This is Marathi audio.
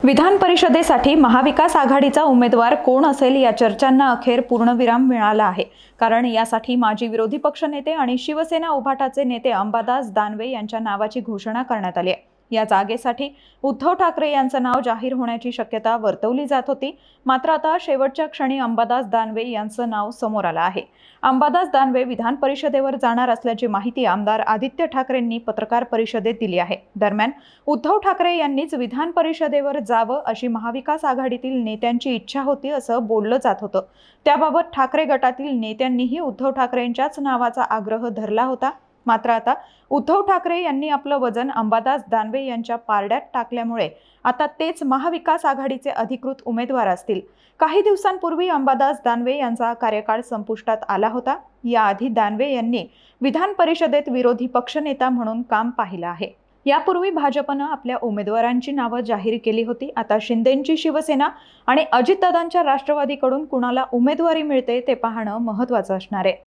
विधान परिषदेसाठी महाविकास आघाडीचा उमेदवार कोण असेल या चर्चांना अखेर पूर्णविराम मिळाला आहे। कारण यासाठी माजी विरोधी पक्षनेते आणि शिवसेना उभाटाचे नेते अंबादास दानवे यांच्या नावाची घोषणा करण्यात आली आहे। या जागेसाठी उद्धव ठाकरे यांचं नाव जाहीर होण्याची शक्यता वर्तवली जात होती, मात्र आता शेवटच्या क्षणी अंबादास दानवे यांचं नाव समोर आलं आहे। अंबादास दानवे विधान परिषदेवर जाणार असल्याची माहिती आमदार आदित्य ठाकरेंनी पत्रकार परिषदेत दिली आहे। दरम्यान उद्धव ठाकरे यांनीच विधान परिषदेवर जावं अशी महाविकास आघाडीतील नेत्यांची इच्छा होती असं बोललं जात होतं। त्याबाबत ठाकरे गटातील नेत्यांनीही उद्धव ठाकरेंच्याच नावाचा आग्रह धरला होता। मात्र आता उद्धव ठाकरे यांनी आपलं वजन अंबादास दानवे यांच्या पारड्यात टाकल्यामुळे आता तेच महाविकास आघाडीचे अधिकृत उमेदवार असतील। काही दिवसांपूर्वी अंबादास दानवे यांचा कार्यकाळ संपुष्टात आला होता। याआधी दानवे यांनी विधान परिषदेत विरोधी पक्षनेता म्हणून काम पाहिलं आहे। यापूर्वी भाजपनं आपल्या उमेदवारांची नावं जाहीर केली होती। आता शिंदेंची शिवसेना आणि अजितदादांच्या राष्ट्रवादीकडून कुणाला उमेदवारी मिळते ते पाहणं महत्त्वाचं असणार आहे।